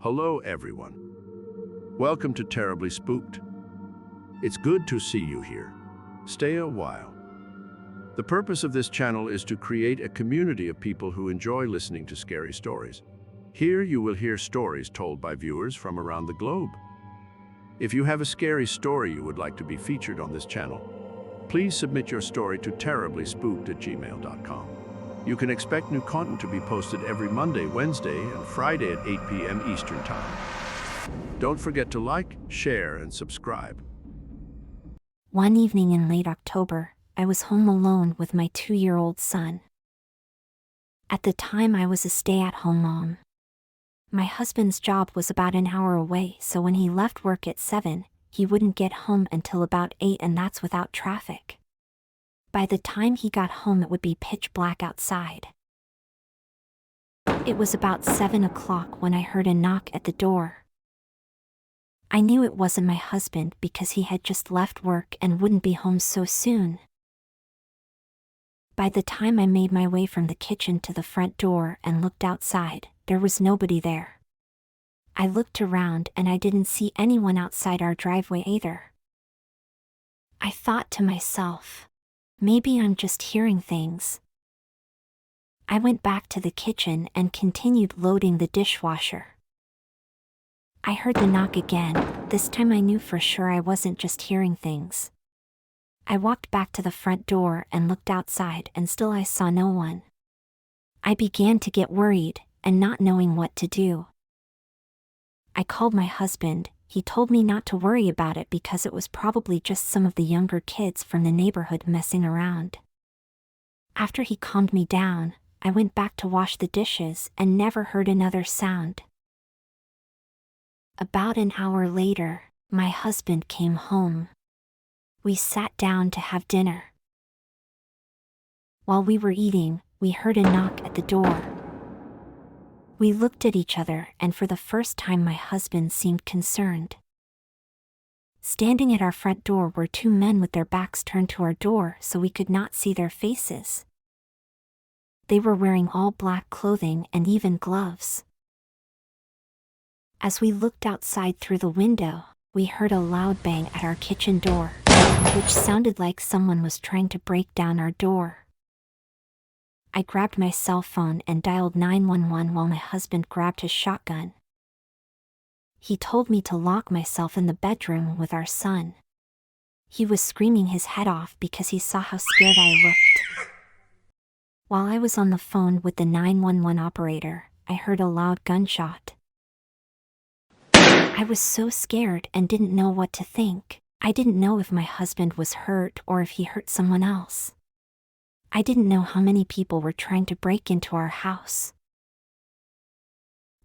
Hello, everyone. Welcome to Terribly Spooked. It's good to see you here. Stay a while. The purpose of this channel is to create a community of people who enjoy listening to scary stories. Here you will hear stories told by viewers from around the globe. If you have a scary story you would like to be featured on this channel, please submit your story to terriblyspooked@gmail.com. You can expect new content to be posted every Monday, Wednesday, and Friday at 8 p.m. Eastern Time. Don't forget to like, share, and subscribe. One evening in late October, I was home alone with my 2-year-old son. At the time, I was a stay-at-home mom. My husband's job was about an hour away, so when he left work at 7, he wouldn't get home until about 8, and that's without traffic. By the time he got home, it would be pitch black outside. It was about 7 o'clock when I heard a knock at the door. I knew it wasn't my husband because he had just left work and wouldn't be home so soon. By the time I made my way from the kitchen to the front door and looked outside, there was nobody there. I looked around and I didn't see anyone outside our driveway either. I thought to myself, maybe I'm just hearing things. I went back to the kitchen and continued loading the dishwasher. I heard the knock again. This time I knew for sure I wasn't just hearing things. I walked back to the front door and looked outside, and still I saw no one. I began to get worried and not knowing what to do. I called my husband. He told me not to worry about it because it was probably just some of the younger kids from the neighborhood messing around. After he calmed me down, I went back to wash the dishes and never heard another sound. About an hour later, my husband came home. We sat down to have dinner. While we were eating, we heard a knock at the door. We looked at each other, and for the first time my husband seemed concerned. Standing at our front door were 2 men with their backs turned to our door so we could not see their faces. They were wearing all black clothing and even gloves. As we looked outside through the window, we heard a loud bang at our kitchen door, which sounded like someone was trying to break down our door. I grabbed my cell phone and dialed 911 while my husband grabbed his shotgun. He told me to lock myself in the bedroom with our son. He was screaming his head off because he saw how scared I looked. While I was on the phone with the 911 operator, I heard a loud gunshot. I was so scared and didn't know what to think. I didn't know if my husband was hurt or if he hurt someone else. I didn't know how many people were trying to break into our house.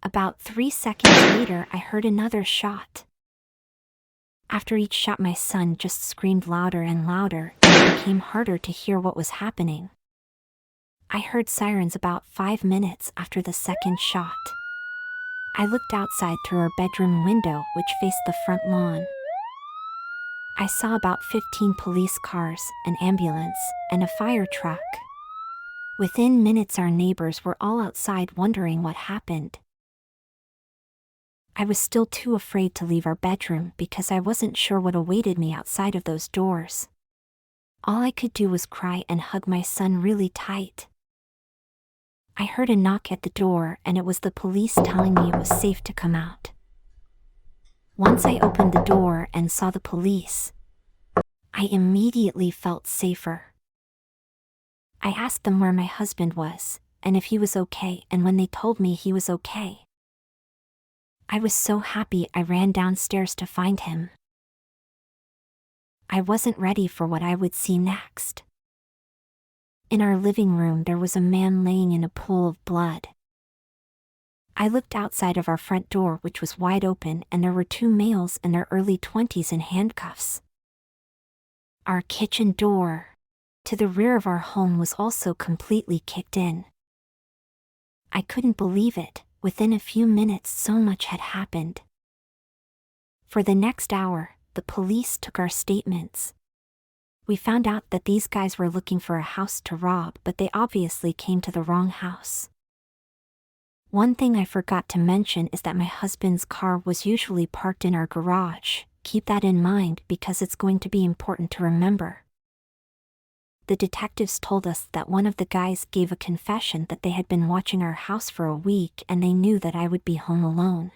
About 3 seconds later, I heard another shot. After each shot, my son just screamed louder and louder, and it became harder to hear what was happening. I heard sirens about 5 minutes after the second shot. I looked outside through our bedroom window, which faced the front lawn. I saw about 15 police cars, an ambulance, and a fire truck. Within minutes, our neighbors were all outside wondering what happened. I was still too afraid to leave our bedroom because I wasn't sure what awaited me outside of those doors. All I could do was cry and hug my son really tight. I heard a knock at the door, and it was the police telling me it was safe to come out. Once I opened the door and saw the police, I immediately felt safer. I asked them where my husband was, and if he was okay, and when they told me he was okay, I was so happy I ran downstairs to find him. I wasn't ready for what I would see next. In our living room, there was a man laying in a pool of blood. I looked outside of our front door, which was wide open, and there were 2 males in their early 20s in handcuffs. Our kitchen door to the rear of our home was also completely kicked in. I couldn't believe it. Within a few minutes, so much had happened. For the next hour, the police took our statements. We found out that these guys were looking for a house to rob, but they obviously came to the wrong house. One thing I forgot to mention is that my husband's car was usually parked in our garage. Keep that in mind because it's going to be important to remember. The detectives told us that one of the guys gave a confession that they had been watching our house for a week and they knew that I would be home alone.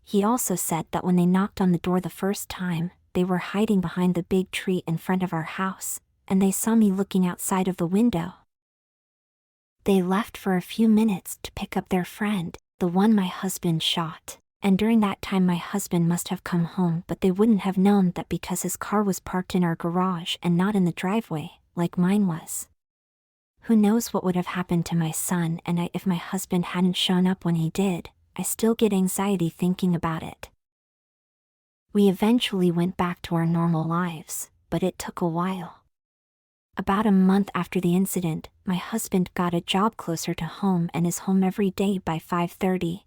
He also said that when they knocked on the door the first time, they were hiding behind the big tree in front of our house, and they saw me looking outside of the window. They left for a few minutes to pick up their friend, the one my husband shot, and during that time my husband must have come home, but they wouldn't have known that because his car was parked in our garage and not in the driveway, like mine was. Who knows what would have happened to my son and I if my husband hadn't shown up when he did. I still get anxiety thinking about it. We eventually went back to our normal lives, but it took a while. About a month after the incident, my husband got a job closer to home and is home every day by 5:30.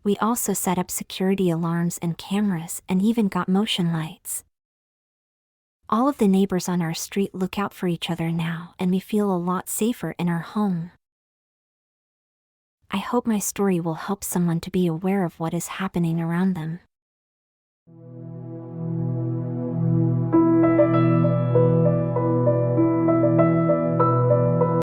We also set up security alarms and cameras and even got motion lights. All of the neighbors on our street look out for each other now and we feel a lot safer in our home. I hope my story will help someone to be aware of what is happening around them.